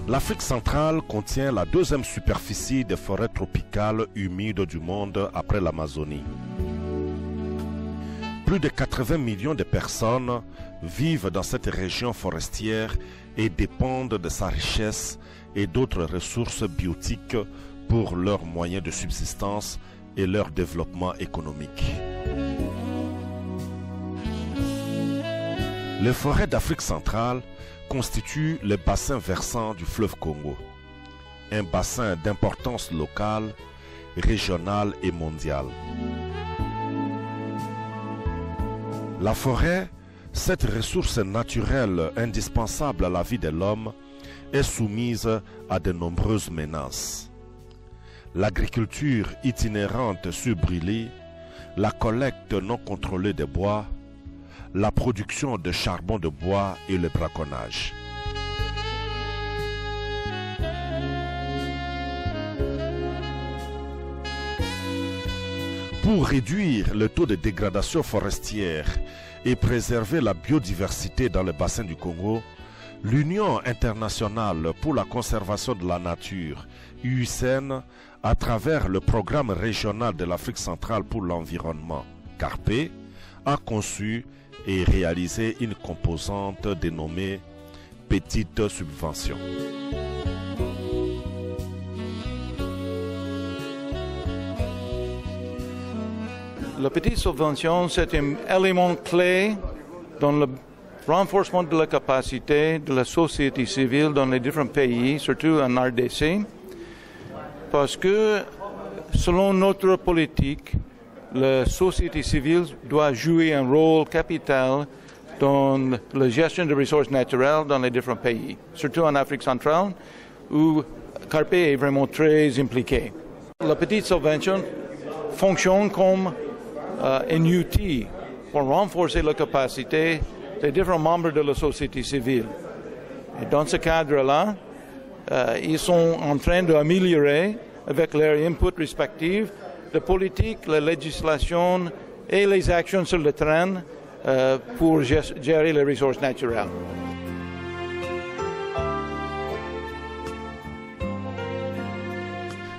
L'Afrique centrale contient la deuxième superficie des forêts tropicales humides du monde après l'Amazonie. Plus de 80 millions de personnes vivent dans cette région forestière et dépendent de sa richesse et d'autres ressources biotiques pour leurs moyens de subsistance et leur développement économique. Les forêts d'Afrique centrale constituent le bassin versant du fleuve Congo, un bassin d'importance locale, régionale et mondiale. La forêt, cette ressource naturelle indispensable à la vie de l'homme, est soumise à de nombreuses menaces. L'agriculture itinérante surbrûlée, la collecte non contrôlée des bois, la production de charbon de bois et le braconnage. Pour réduire le taux de dégradation forestière et préserver la biodiversité dans le bassin du Congo, l'Union internationale pour la conservation de la nature, UICN, à travers le programme régional de l'Afrique centrale pour l'environnement, CARPE, a conçu et réalisé une composante dénommée Petite Subvention. La petite subvention, c'est un élément clé dans le renforcement de la capacité de la société civile dans les différents pays, surtout en RDC, parce que selon notre politique, la société civile doit jouer un rôle capital dans la gestion des ressources naturelles dans les différents pays, surtout en Afrique centrale, où CARPE est vraiment très impliqué. La petite subvention fonctionne comme un outil pour renforcer la capacité des différents membres de la société civile. Et dans ce cadre-là, ils sont en train d'améliorer, avec leurs inputs respectifs, la politique, la législation et les actions sur le terrain pour gérer les ressources naturelles.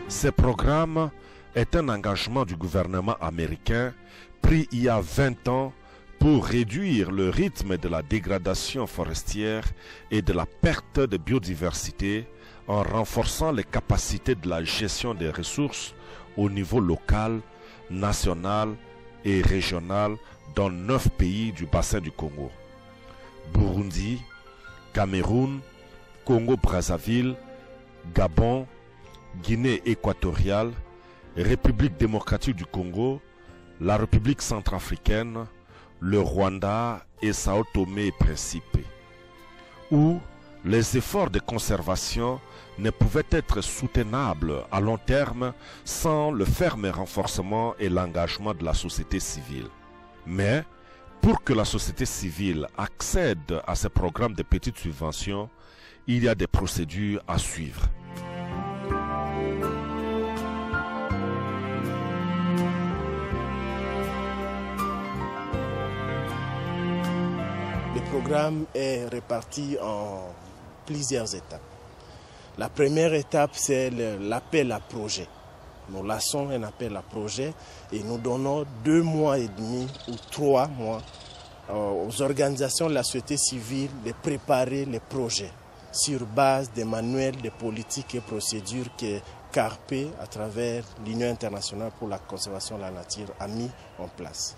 Ce programme est un engagement du gouvernement américain pris il y a 20 ans pour réduire le rythme de la dégradation forestière et de la perte de biodiversité en renforçant les capacités de la gestion des ressources au niveau local, national et régional dans 9 pays du bassin du Congo: Burundi, Cameroun, Congo-Brazzaville, Gabon, Guinée équatoriale, République démocratique du Congo, la République centrafricaine, le Rwanda et Sao Tomé et Principe, où les efforts de conservation ne pouvaient être soutenables à long terme sans le ferme renforcement et l'engagement de la société civile. Mais, pour que la société civile accède à ces programmes de petites subventions, il y a des procédures à suivre. Le programme est réparti en plusieurs étapes. La première étape, c'est l'appel à projet. Nous lançons un appel à projet et nous donnons 2 mois et demi ou 3 mois aux organisations de la société civile de préparer les projets sur base des manuels de politiques et procédures que CARPE, à travers l'Union internationale pour la conservation de la nature, a mis en place.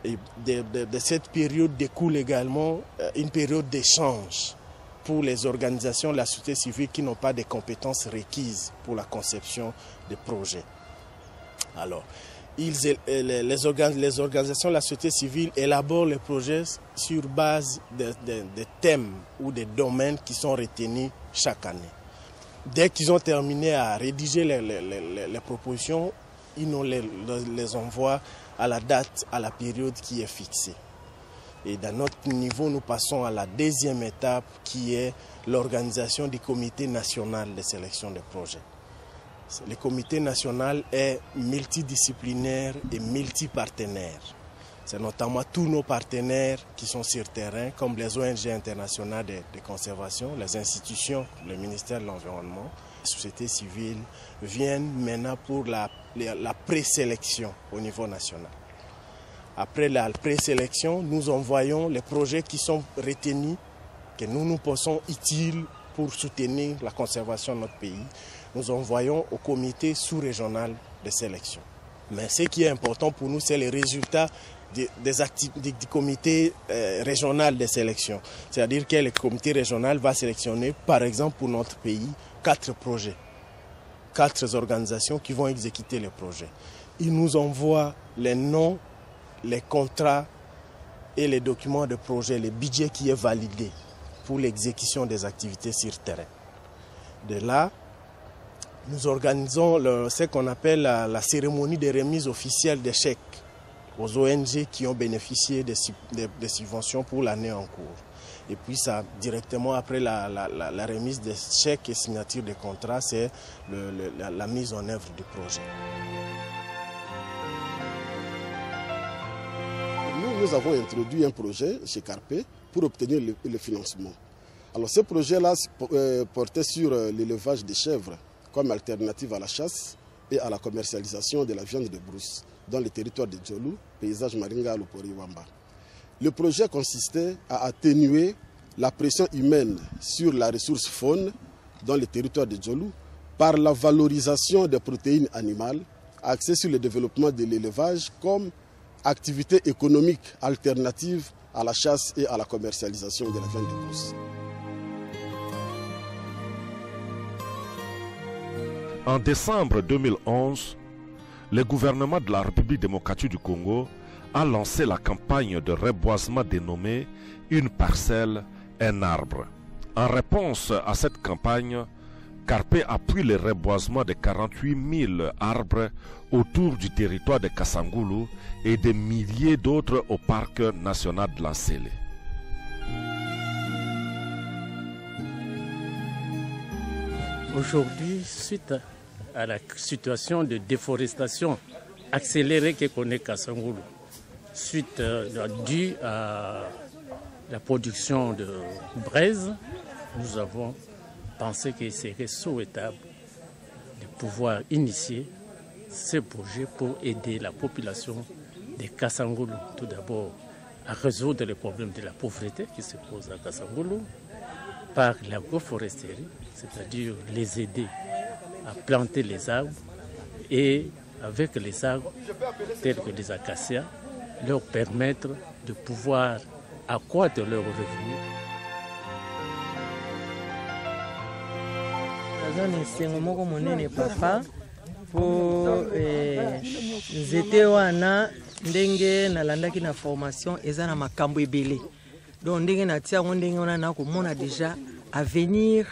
Et de cette période découle également une période d'échange pour les organisations de la société civile qui n'ont pas de compétences requises pour la conception des projets. Alors, les organisations de la société civile élaborent les projets sur base de thèmes ou de domaines qui sont retenus chaque année. Dès qu'ils ont terminé à rédiger les propositions, ils nous les envoient à la date, à la période qui est fixée. Et dans notre niveau, nous passons à la deuxième étape qui est l'organisation du comité national de sélection des projets. Le comité national est multidisciplinaire et multipartenaire. C'est notamment tous nos partenaires qui sont sur terrain, comme les ONG internationales de conservation, les institutions, le ministère de l'Environnement, la société civile, viennent maintenant pour la présélection au niveau national. Après la présélection, nous envoyons les projets qui sont retenus, que nous pensons utiles pour soutenir la conservation de notre pays. Nous envoyons au comité sous-régional de sélection. Mais ce qui est important pour nous, c'est les résultats du comité régional de sélection. C'est-à-dire que le comité régional va sélectionner, par exemple pour notre pays, 4 projets, 4 organisations qui vont exécuter les projets. Ils nous envoient les noms, les contrats et les documents de projet, le budget qui est validé pour l'exécution des activités sur terrain. De là, nous organisons ce qu'on appelle la cérémonie de remise officielle des chèques aux ONG qui ont bénéficié des subventions pour l'année en cours. Et puis ça, directement après la remise des chèques et signature des contrats, c'est la mise en œuvre du projet. Nous avons introduit un projet chez Carpe pour obtenir le financement. Alors ce projet-là portait sur l'élevage des chèvres comme alternative à la chasse et à la commercialisation de la viande de brousse dans le territoire de Djolou, paysage Maringa Lopori-Wamba. Le projet consistait à atténuer la pression humaine sur la ressource faune dans le territoire de Djolou par la valorisation des protéines animales axée sur le développement de l'élevage comme activité économique alternative à la chasse et à la commercialisation de la viande de brousse. En décembre 2011, le gouvernement de la République démocratique du Congo a lancé la campagne de reboisement dénommée « Une parcelle, un arbre ». En réponse à cette campagne, Carpe appuie le reboisement de 48 000 arbres autour du territoire de Kassangoulou et des milliers d'autres au parc national de la Sélé. Aujourd'hui, suite à la situation de déforestation accélérée que connaît Kassangoulou, suite due à la production de braise, nous avons pensé qu'il serait souhaitable de pouvoir initier ce projet pour aider la population de Kassangoulou. Tout d'abord, à résoudre les problèmes de la pauvreté qui se pose à Kassangoulou par l'agroforesterie, c'est-à-dire les aider à planter les arbres et avec les arbres tels que les acacias, leur permettre de pouvoir accroître leurs revenus. Esengo moko monene papa po nzete wana ndenge nalandaki na formation eza na makambo ebele donc ndenge natia ngo ndenge wana na komona déjà avenir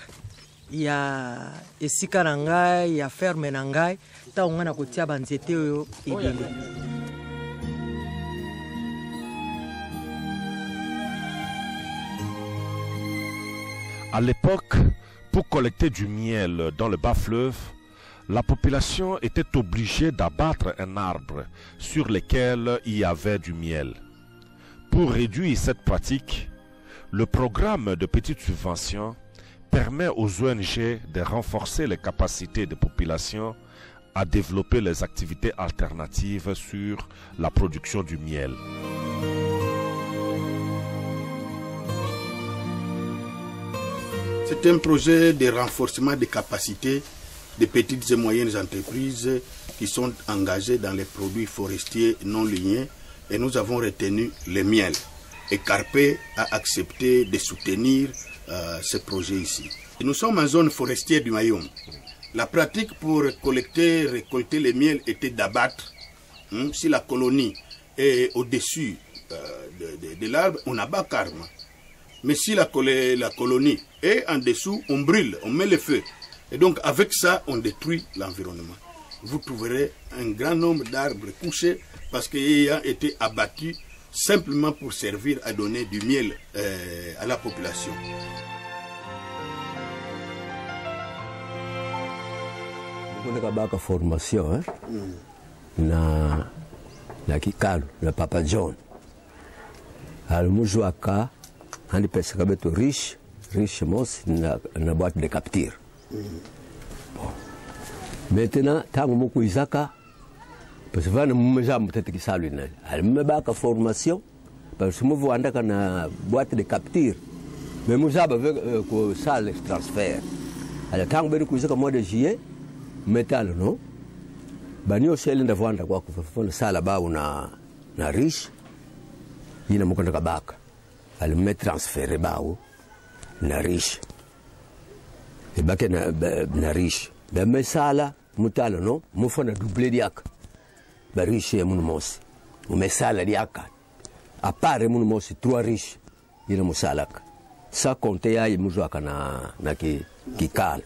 ya esika na ngai ya ferme na ngai ta nga na kotia banzete oyo ebele. À l'époque, pour collecter du miel dans le bas-fleuve, la population était obligée d'abattre un arbre sur lequel il y avait du miel. Pour réduire cette pratique, le programme de petites subventions permet aux ONG de renforcer les capacités des populations à développer les activités alternatives sur la production du miel. C'est un projet de renforcement des capacités des petites et moyennes entreprises qui sont engagées dans les produits forestiers non lignés et nous avons retenu le miel. Et Carpe a accepté de soutenir ce projet ici. Nous sommes en zone forestière du Mayom. La pratique pour récolter le miel était d'abattre. Si la colonie est au-dessus de l'arbre, on abat carrément. Mais si la colonie est en dessous, on brûle, on met le feu. Et donc avec ça, on détruit l'environnement. Vous trouverez un grand nombre d'arbres couchés parce qu'ils ont été abattus simplement pour servir à donner du miel à la population. On a une formation na Kikalu, le Papa John. Alors, moi, je suis un pêcheur riche, na boîte de capture. Bon. Maintenant, tant que je suis parce que je suis peut-être que ça lui n'est. Elle me bat la formation, parce que je suis na boîte de capture. Mais je suis que ça le transfert. Alors, tant que je suis au mois de juillet, métal, non? Bani aussi, elle est devant quoi que ça là-bas, on a riche. Il y a un peu de bac. Elle me transfère na riche. Et bac na riche. Mais ça là, mutala non, mo fona doublé diak. Ba riche et mon mos. Mais ça là diak. À part mon mos trois riches, il mo salak. Ça compte ya y mujwaka na ki kal.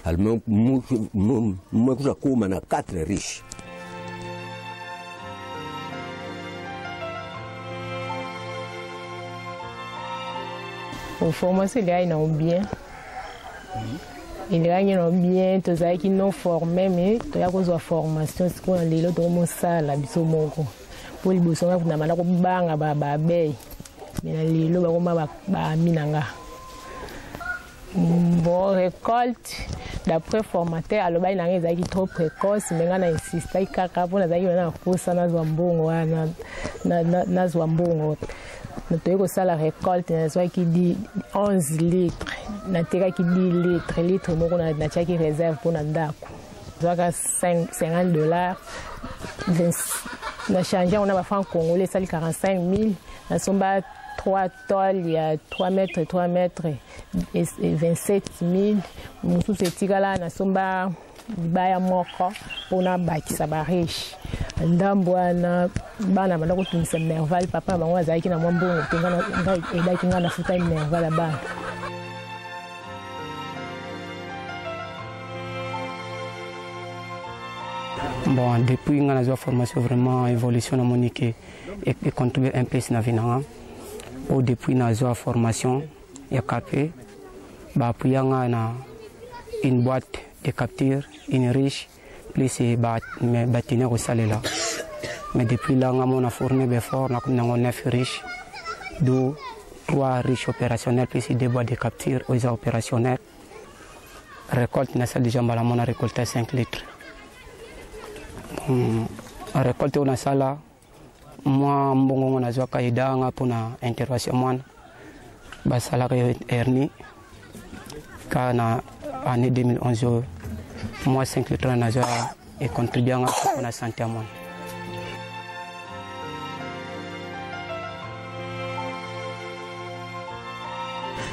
Al mo kuja kuma na 4 riches. Au formation, il y a bien. Il y a bien, tout ça qui nous formé, mais il y a une formation, c'est qu'on a les autres dans ça, la bisomoko. Pour les bosons, on a mal à banga, babé. Mais les autres, on a minanga. Bon, récolte, d'après formateur, alors il y a des trop précoce, mais on a insisté, il y a un peu ça, na zwambongo. Nous ça la récolte, qui dit 11 litres, qui dit litres, nous avons qui réserve pour notre dako. Nous avons $50. Nous avons changé, on a fait en Congolais, ça 45 000. Nous avons 3 tolles, il y a 3 mètres et 27 000. Nous avons fait là, nous avons baya moko pona bakisa ba riche ndambwana bana bana kutumisa nerval papa bango azaki na mwambongo tengana edaki ngana futa nerval bana. Bon, depuis ngana zo formation vraiment évolution na monique et contribuer un peu na vinanga ou depuis na zo formation ya capé ba puyanga na une boîte de capture, une riche, plus mes bâtiment au salé là. Mais depuis là, on a formé fort, on a 9 riches, 3 riches opérationnels, plus 2 boîtes de capture aux opérationnels. Récolte, on a récolté 5 litres. Récolte, on a ça là. Moi, on a fait pour l'intervention. Je suis salarié Ernie. Quand année 2011, moi 5 litres et contribué à la santé à moi.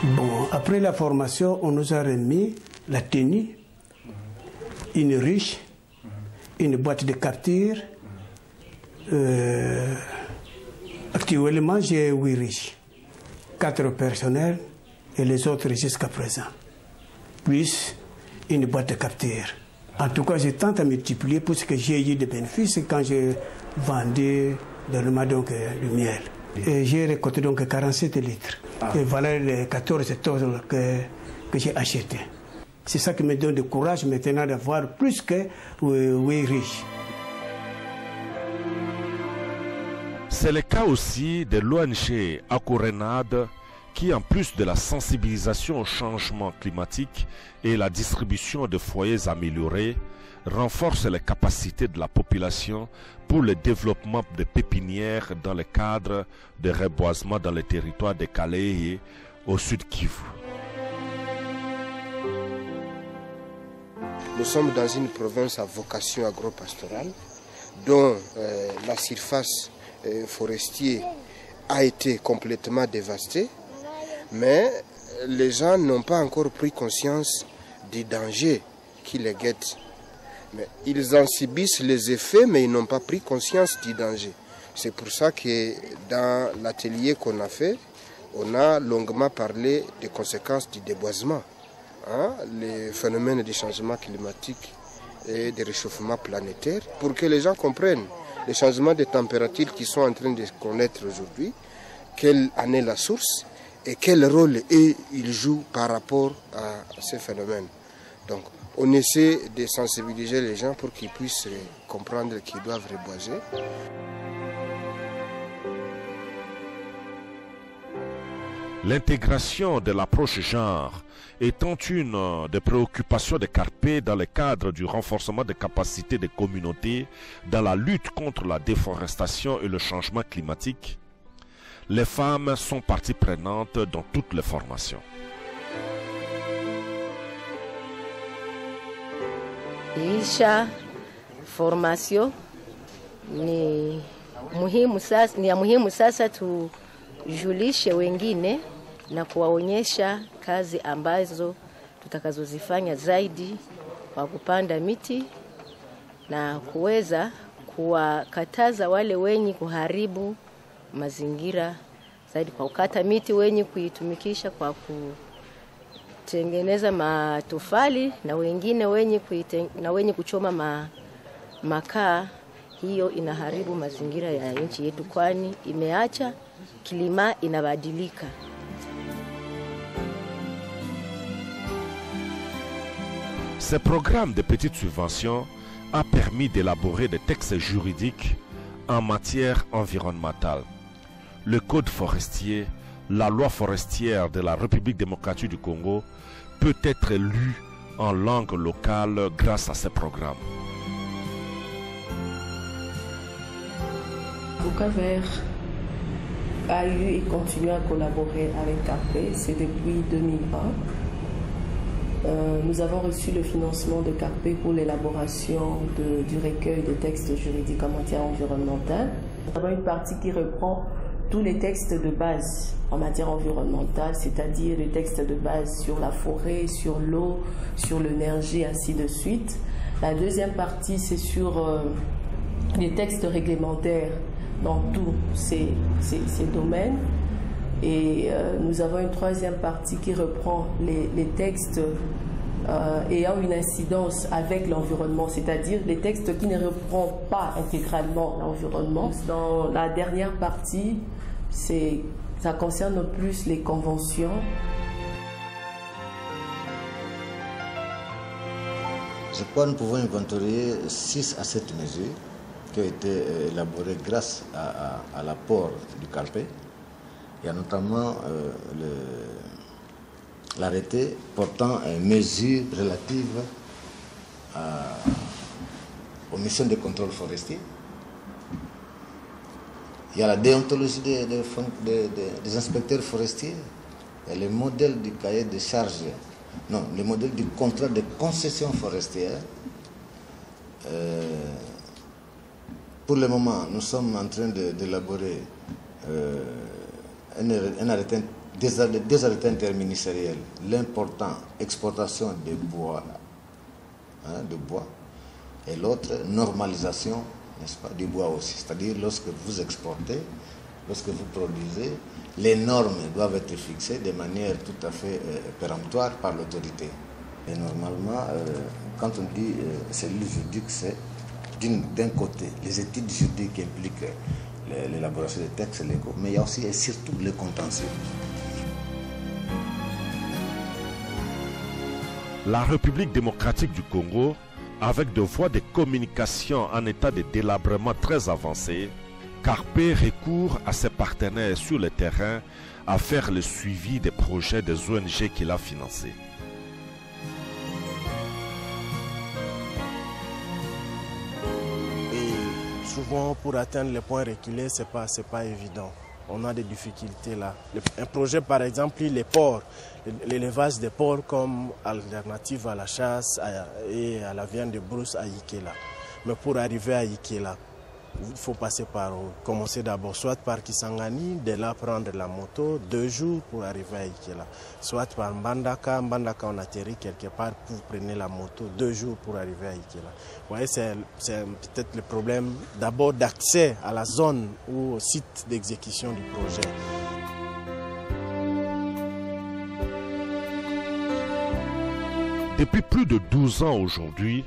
Bon, après la formation, on nous a remis la tenue, une riche, une boîte de capture. Actuellement, j'ai 8 riches, 4 personnels et les autres jusqu'à présent. Plus une boîte de capture. En tout cas, je tente à multiplier pour ce que j'ai eu de bénéfices quand je vendais donc, le miel. Et j'ai récolté donc 47 litres. Et voilà les 14 tonnes que j'ai achetées. C'est ça qui me donne du courage maintenant d'avoir plus que 8 riches. C'est le cas aussi de l'ONG Akorenade qui, en plus de la sensibilisation au changement climatique et la distribution de foyers améliorés, renforce les capacités de la population pour le développement de pépinières dans le cadre de reboisement dans le territoire de Kalehe au sud Kivu. Nous sommes dans une province à vocation agro-pastorale dont la surface forestière a été complètement dévastée. Mais les gens n'ont pas encore pris conscience du danger qui les guette. Mais ils en subissent les effets, mais ils n'ont pas pris conscience du danger. C'est pour ça que dans l'atelier qu'on a fait, on a longuement parlé des conséquences du déboisement, les phénomènes de changement climatique et de réchauffement planétaire, pour que les gens comprennent les changements de température qui sont en train de connaître aujourd'hui, quelle en est la source, et quel rôle il joue par rapport à ces phénomènes. Donc, on essaie de sensibiliser les gens pour qu'ils puissent comprendre qu'ils doivent reboiser. L'intégration de l'approche genre étant une des préoccupations de Carpe dans le cadre du renforcement des capacités des communautés dans la lutte contre la déforestation et le changement climatique, les femmes sont partie prenante dans toutes les formations. Isha formation ni ya muhimu sasa tujulishe wengine na kuwaonyesha kazi ambazo tutakazozifanya zaidi kwa kupanda miti na kuweza kuwakataza wale wenye kuharibu mazingira zaidi kwa kukata miti, wenye kuitumikisha kwa kutengeneza matofali na wengine wenye kuchoma makaa. Hiyo inaharibu mazingira ya nchi yetu, kwani imeacha kilima inabadilika. Ce programme de petites subventions a permis d'élaborer des textes juridiques en matière environnementale. Le code forestier, la loi forestière de la République démocratique du Congo peut être lu en langue locale grâce à ce programme. Bukaver a eu et continue à collaborer avec Carpe, c'est depuis 2001. Nous avons reçu le financement de Carpe pour l'élaboration du recueil de textes juridiques en matière environnementale. Nous avons une partie qui reprend tous les textes de base en matière environnementale, c'est-à-dire les textes de base sur la forêt, sur l'eau, sur l'énergie, ainsi de suite. La deuxième partie, c'est sur les textes réglementaires dans tous ces domaines. Et nous avons une troisième partie qui reprend les textes ayant une incidence avec l'environnement, c'est-à-dire les textes qui ne reprennent pas intégralement l'environnement. Dans la dernière partie, ça concerne plus les conventions. Je crois que nous pouvons inventorier 6 à 7 mesures qui ont été élaborées grâce à l'apport du Carpe. Il y a notamment l'arrêté portant mesures relatives aux missions de contrôle forestier. Il y a la déontologie des inspecteurs forestiers. Il y a le modèle du cahier de charges, non, le modèle du contrat de concession forestière. Pour le moment, nous sommes en train d'élaborer des arrêtés interministériels, l'important exportation de bois, et l'autre normalisation, n'est-ce pas, du bois aussi. C'est-à-dire lorsque vous exportez, lorsque vous produisez, les normes doivent être fixées de manière tout à fait péremptoire par l'autorité. Et normalement, quand on dit cellule juridique, c'est d'un côté les études juridiques qui impliquent l'élaboration des textes légaux, mais il y a aussi et surtout le contentieux. La République démocratique du Congo, avec des voies de communication en état de délabrement très avancé, Carpe recourt à ses partenaires sur le terrain à faire le suivi des projets des ONG qu'il a financés. Souvent, pour atteindre les points reculés, ce n'est pas évident. On a des difficultés là. Un projet, par exemple, les porcs, l'élevage des porcs comme alternative à la chasse et à la viande de brousse à Ikela. Mais pour arriver à Ikela, il faut commencer d'abord soit par Kisangani, de là prendre la moto, 2 jours pour arriver à Ikela. Soit par Mbandaka, on atterrit quelque part pour prendre la moto, 2 jours pour arriver à Ikela. Vous voyez, c'est peut-être le problème d'abord d'accès à la zone ou au site d'exécution du projet. Depuis plus de 12 ans aujourd'hui,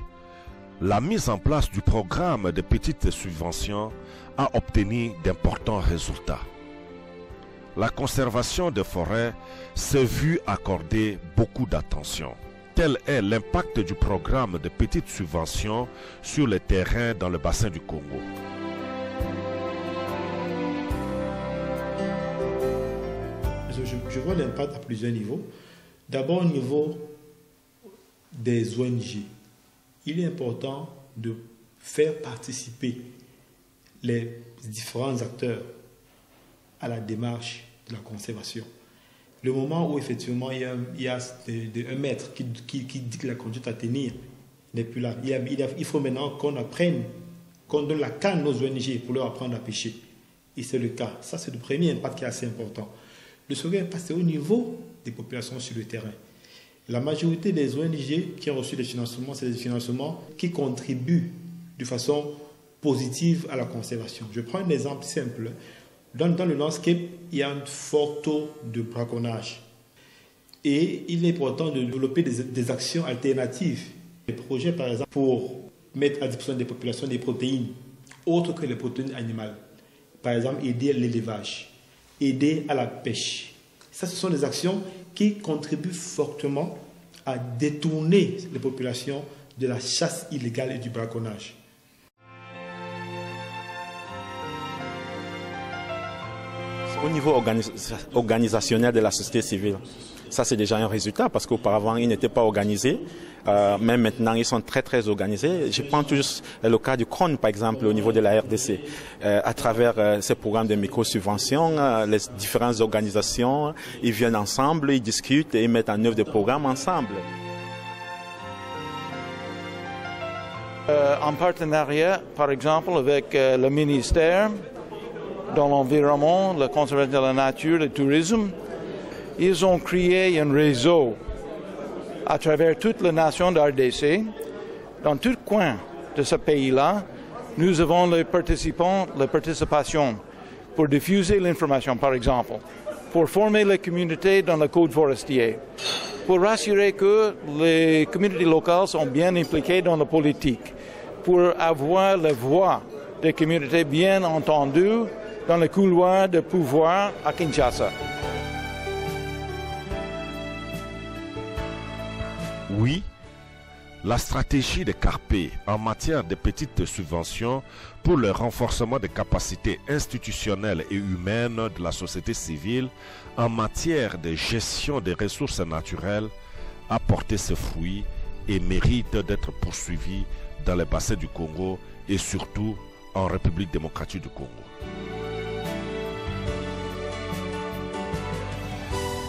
la mise en place du programme de petites subventions a obtenu d'importants résultats. La conservation des forêts s'est vue accorder beaucoup d'attention. Quel est l'impact du programme de petites subventions sur les terrains dans le bassin du Congo? Je je vois l'impact à plusieurs niveaux. D'abord au niveau des ONG. Il est important de faire participer les différents acteurs à la démarche de la conservation. Le moment où effectivement il y a un maître qui dit que la conduite à tenir n'est plus là, il faut maintenant qu'on apprenne, qu'on donne la canne à nos ONG pour leur apprendre à pêcher. Et c'est le cas. Ça, c'est le premier impact qui est assez important. Le second impact, c'est au niveau des populations sur le terrain. La majorité des ONG qui ont reçu des financements, c'est des financements qui contribuent de façon positive à la conservation. Je prends un exemple simple. Dans le landscape, il y a un fort taux de braconnage. Et il est important de développer des actions alternatives. Des projets, par exemple, pour mettre à disposition des populations des protéines autres que les protéines animales. Par exemple, aider à l'élevage, aider à la pêche. Ça, ce sont des actions qui contribuent fortement à détourner les populations de la chasse illégale et du braconnage. Au niveau organisationnel de la société civile, ça c'est déjà un résultat parce qu'auparavant ils n'étaient pas organisés, même maintenant ils sont très très organisés. Je prends toujours le cas du CRON par exemple au niveau de la RDC. À travers ces programmes de micro-subventions, les différentes organisations, ils viennent ensemble, ils discutent et ils mettent en œuvre des programmes ensemble. En partenariat par exemple avec le ministère de l'Environnement, la Conservation de la Nature, le Tourisme, ils ont créé un réseau à travers toute la nation d'RDC. Dans tout coin de ce pays-là, nous avons les participants, la participation pour diffuser l'information, par exemple, pour former les communautés dans le code forestier, pour rassurer que les communautés locales sont bien impliquées dans la politique, pour avoir la voix des communautés bien entendues dans les couloirs de pouvoir à Kinshasa. Oui, la stratégie de Carpe en matière de petites subventions pour le renforcement des capacités institutionnelles et humaines de la société civile en matière de gestion des ressources naturelles a porté ses fruits et mérite d'être poursuivie dans le bassin du Congo et surtout en République démocratique du Congo.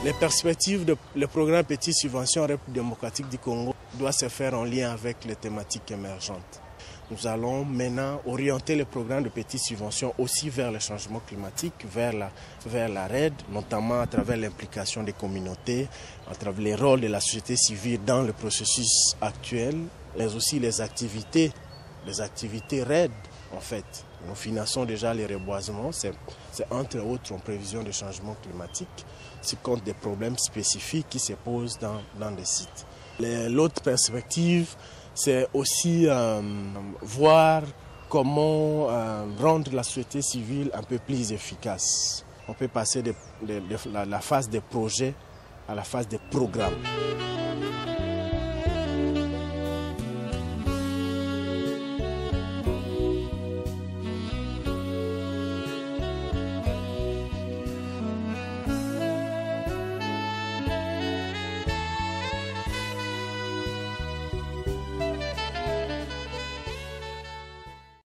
Les perspectives le programme Petites Subventions en République démocratique du Congo doivent se faire en lien avec les thématiques émergentes. Nous allons maintenant orienter le programme de petites subventions aussi vers le changement climatique, vers la RED, notamment à travers l'implication des communautés, à travers les rôles de la société civile dans le processus actuel, mais aussi les activités RED en fait. Nous finançons déjà les reboisements, c'est entre autres en prévision de changement climatique, ce compte des problèmes spécifiques qui se posent dans les sites. L'autre perspective, c'est aussi voir comment rendre la société civile un peu plus efficace. On peut passer de la phase des projets à la phase des programmes.